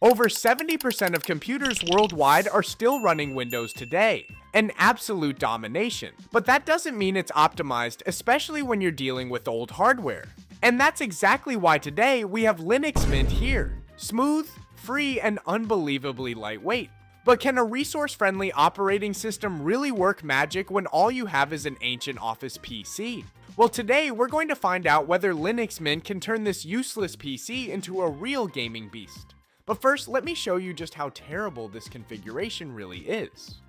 Over 70% of computers worldwide are still running Windows today. An absolute domination. But that doesn't mean it's optimized, especially when you're dealing with old hardware. And that's exactly why today we have Linux Mint here. Smooth, free, and unbelievably lightweight. But can a resource-friendly operating system really work magic when all you have is an ancient Office PC? Well, today we're going to find out whether Linux Mint can turn this useless PC into a real gaming beast. But first, let me show you just how terrible this configuration really is.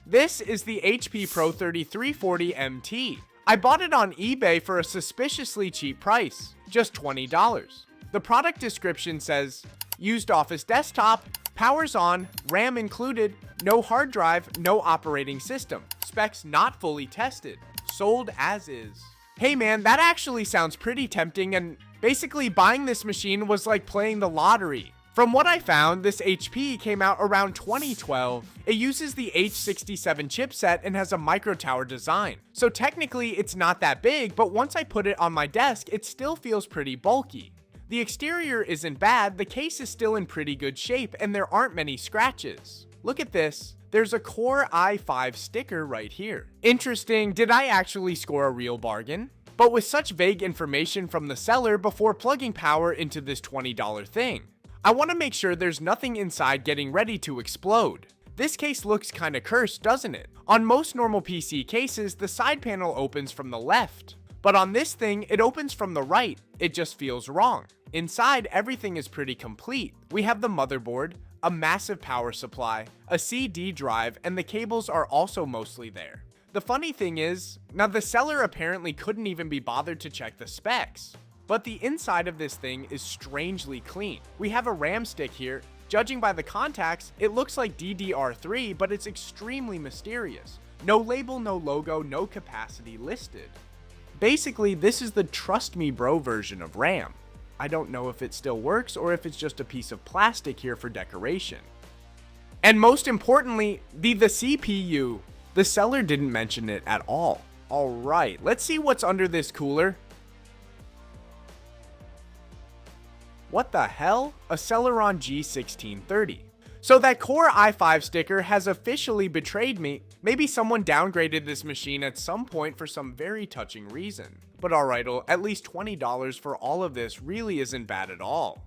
This is the HP Pro 3340 MT. I bought it on eBay for a suspiciously cheap price, just $20. The product description says, used Office desktop, powers on, RAM included, no hard drive, no operating system, specs not fully tested, sold as is. Hey man, that actually sounds pretty tempting, and basically buying this machine was like playing the lottery. From what I found, this HP came out around 2012. It uses the H67 chipset and has a micro tower design. So technically it's not that big, but once I put it on my desk, it still feels pretty bulky. The exterior isn't bad, the case is still in pretty good shape, and there aren't many scratches. Look at this. There's a Core i5 sticker right here. Interesting, did I actually score a real bargain? But with such vague information from the seller before plugging power into this $20 thing. I want to make sure there's nothing inside getting ready to explode. This case looks kinda cursed, doesn't it? On most normal PC cases, the side panel opens from the left. But on this thing, it opens from the right. It just feels wrong. Inside, everything is pretty complete. We have the motherboard, a massive power supply, a CD drive, and the cables are also mostly there. The funny thing is, now the seller apparently couldn't even be bothered to check the specs. But the inside of this thing is strangely clean. We have a RAM stick here. Judging by the contacts, it looks like DDR3, but it's extremely mysterious. No label, no logo, no capacity listed. Basically, this is the trust me bro version of RAM. I don't know if it still works or if it's just a piece of plastic here for decoration. And most importantly, the CPU. The seller didn't mention it at all. Alright, let's see what's under this cooler. What the hell? A Celeron G1630. So that Core i5 sticker has officially betrayed me. Maybe someone downgraded this machine at some point for some very touching reason. But alright, at least $20 for all of this really isn't bad at all.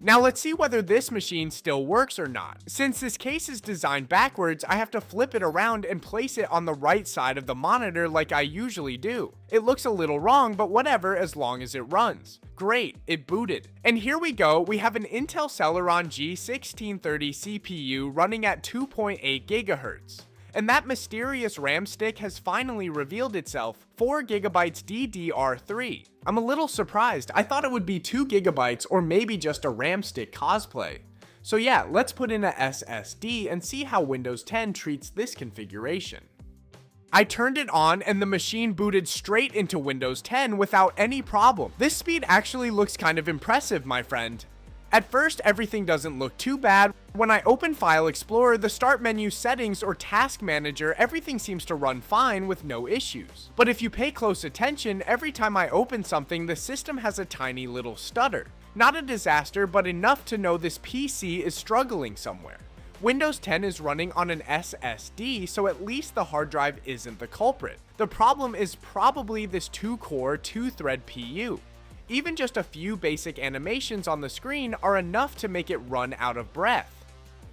Now let's see whether this machine still works or not. Since this case is designed backwards, I have to flip it around and place it on the right side of the monitor like I usually do. It looks a little wrong, but whatever as long as it runs. Great, it booted. And here we go, we have an Intel Celeron G1630 CPU running at 2.8 GHz. And that mysterious RAM stick has finally revealed itself, 4GB DDR3. I'm a little surprised, I thought it would be 2GB or maybe just a RAM stick cosplay. So yeah, let's put in a SSD and see how Windows 10 treats this configuration. I turned it on and the machine booted straight into Windows 10 without any problem. This speed actually looks kind of impressive, my friend. At first, everything doesn't look too bad. When I open File Explorer, the Start menu settings or Task Manager, everything seems to run fine with no issues. But if you pay close attention, every time I open something, the system has a tiny little stutter. Not a disaster, but enough to know this PC is struggling somewhere. Windows 10 is running on an SSD, so at least the hard drive isn't the culprit. The problem is probably this 2-core, 2-thread PU. Even just a few basic animations on the screen are enough to make it run out of breath.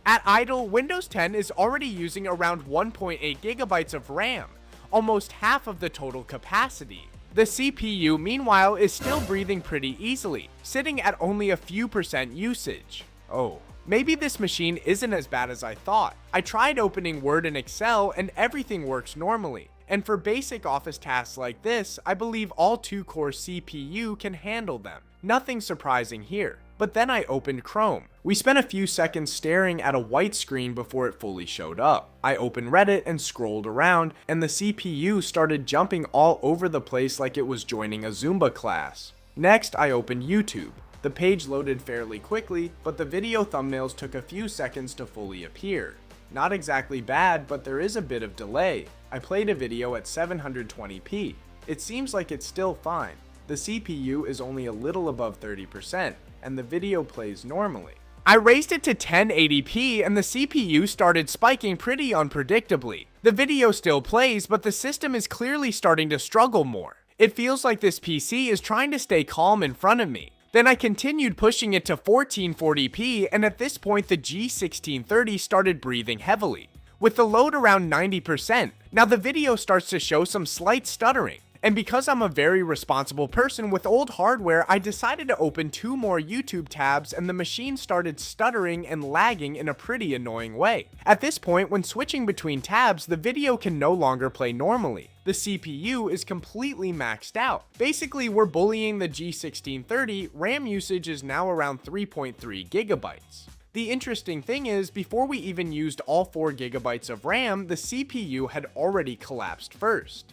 At idle, Windows 10 is already using around 1.8 GB of RAM, almost half of the total capacity. The CPU, meanwhile, is still breathing pretty easily, sitting at only a few percent usage. Oh, maybe this machine isn't as bad as I thought. I tried opening Word and Excel and everything works normally. And for basic office tasks like this, I believe all 2-core CPU can handle them. Nothing surprising here. But then I opened Chrome. We spent a few seconds staring at a white screen before it fully showed up. I opened Reddit and scrolled around, and the CPU started jumping all over the place like it was joining a Zumba class. Next, I opened YouTube. The page loaded fairly quickly, but the video thumbnails took a few seconds to fully appear. Not exactly bad, but there is a bit of delay. I played a video at 720p. It seems like it's still fine. The CPU is only a little above 30%, and the video plays normally. I raised it to 1080p and the CPU started spiking pretty unpredictably. The video still plays, but the system is clearly starting to struggle more. It feels like this PC is trying to stay calm in front of me. Then I continued pushing it to 1440p, and at this point the G1630 started breathing heavily, with the load around 90%. Now the video starts to show some slight stuttering. And because I'm a very responsible person with old hardware, I decided to open 2 more YouTube tabs and the machine started stuttering and lagging in a pretty annoying way. At this point, when switching between tabs, the video can no longer play normally. The CPU is completely maxed out. Basically, we're bullying the G1630, RAM usage is now around 3.3 gigabytes. The interesting thing is, before we even used all 4 gigabytes of RAM, the CPU had already collapsed first.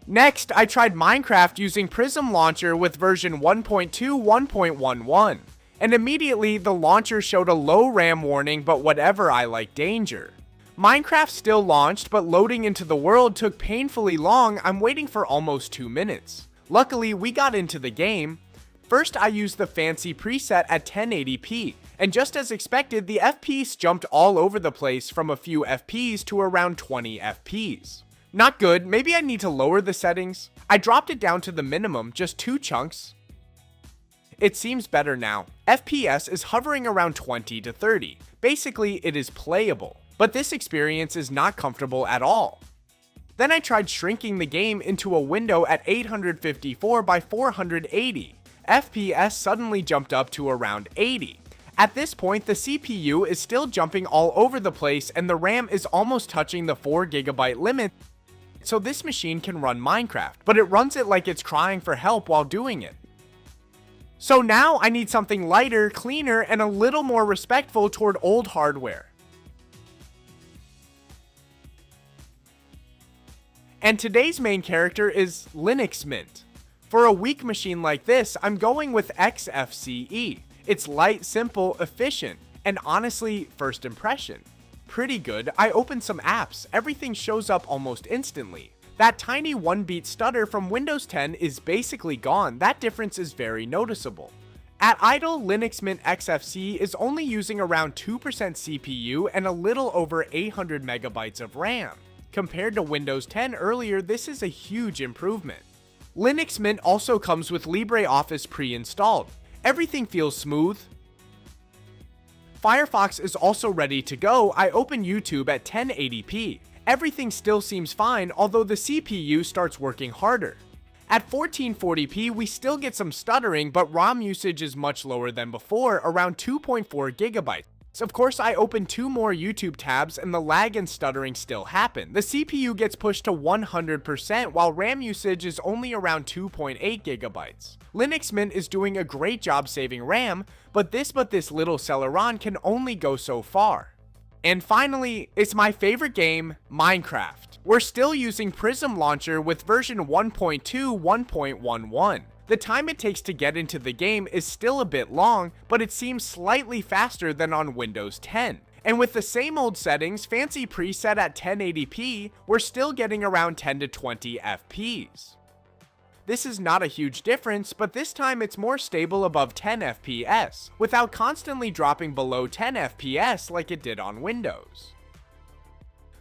Next, I tried Minecraft using Prism Launcher with version 1.2.1.11, and immediately the launcher showed a low RAM warning, but whatever, I like danger. Minecraft still launched, but loading into the world took painfully long. I'm waiting for almost 2 minutes. Luckily, we got into the game. First, I used the fancy preset at 1080p, and just as expected, the FPS jumped all over the place from a few FPS to around 20 FPS. Not good, maybe I need to lower the settings. I dropped it down to the minimum, just 2 chunks. It seems better now. FPS is hovering around 20 to 30. Basically, it is playable, but this experience is not comfortable at all. Then I tried shrinking the game into a window at 854 by 480. FPS suddenly jumped up to around 80. At this point, the CPU is still jumping all over the place and the RAM is almost touching the 4 GB limit. So this machine can run Minecraft, but it runs it like it's crying for help while doing it. So now I need something lighter, cleaner, and a little more respectful toward old hardware. And today's main character is Linux Mint. For a weak machine like this, I'm going with XFCE. It's light, simple, efficient, and honestly, first impression. Pretty good. I opened some apps, everything shows up almost instantly. That tiny 1-beat stutter from Windows 10 is basically gone. That difference is very noticeable. At idle, Linux Mint XFCE is only using around 2% CPU and a little over 800 megabytes of RAM. Compared to Windows 10 earlier, this is a huge improvement. Linux Mint also comes with LibreOffice pre-installed. Everything feels smooth. Firefox is also ready to go. I open YouTube at 1080p. Everything still seems fine, although the CPU starts working harder. At 1440p, we still get some stuttering, but ROM usage is much lower than before, around 2.4 gigabytes. Of course, I open 2 more YouTube tabs and the lag and stuttering still happen. The CPU gets pushed to 100% while RAM usage is only around 2.8 gigabytes. Linux Mint is doing a great job saving RAM, but this little Celeron can only go so far. And finally, it's my favorite game, Minecraft. We're still using Prism Launcher with version 1.2.1.11. The time it takes to get into the game is still a bit long, but it seems slightly faster than on Windows 10. And with the same old settings, fancy preset at 1080p, we're still getting around 10 to 20 FPS. This is not a huge difference, but this time it's more stable above 10 FPS, without constantly dropping below 10 FPS like it did on Windows.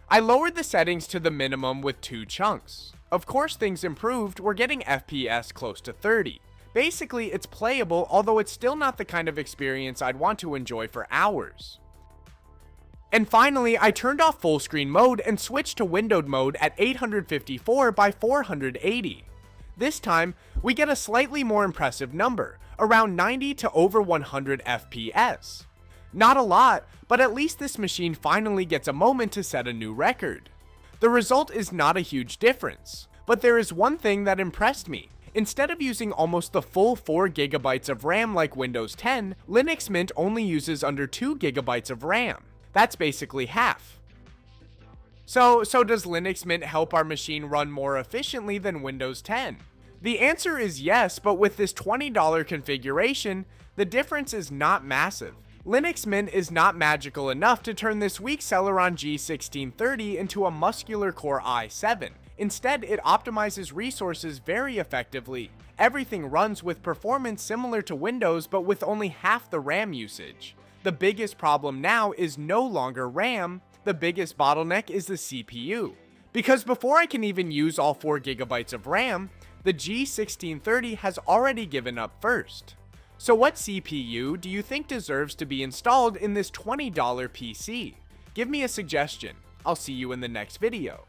I lowered the settings to the minimum with 2 chunks. Of course things improved, we're getting FPS close to 30. Basically it's playable, although it's still not the kind of experience I'd want to enjoy for hours. And finally, I turned off full screen mode and switched to windowed mode at 854 by 480. This time, we get a slightly more impressive number, around 90 to over 100 FPS. Not a lot, but at least this machine finally gets a moment to set a new record. The result is not a huge difference, but there is one thing that impressed me. Instead of using almost the full 4 GB of RAM like Windows 10, Linux Mint only uses under 2 GB of RAM. That's basically half. So does Linux Mint help our machine run more efficiently than Windows 10? The answer is yes, but with this $20 configuration, the difference is not massive. Linux Mint is not magical enough to turn this weak Celeron G1630 into a muscular Core i7. Instead, it optimizes resources very effectively. Everything runs with performance similar to Windows, but with only half the RAM usage. The biggest problem now is no longer RAM, the biggest bottleneck is the CPU. Because before I can even use all 4GB of RAM, the G1630 has already given up first. So what CPU do you think deserves to be installed in this $20 PC? Give me a suggestion. I'll see you in the next video.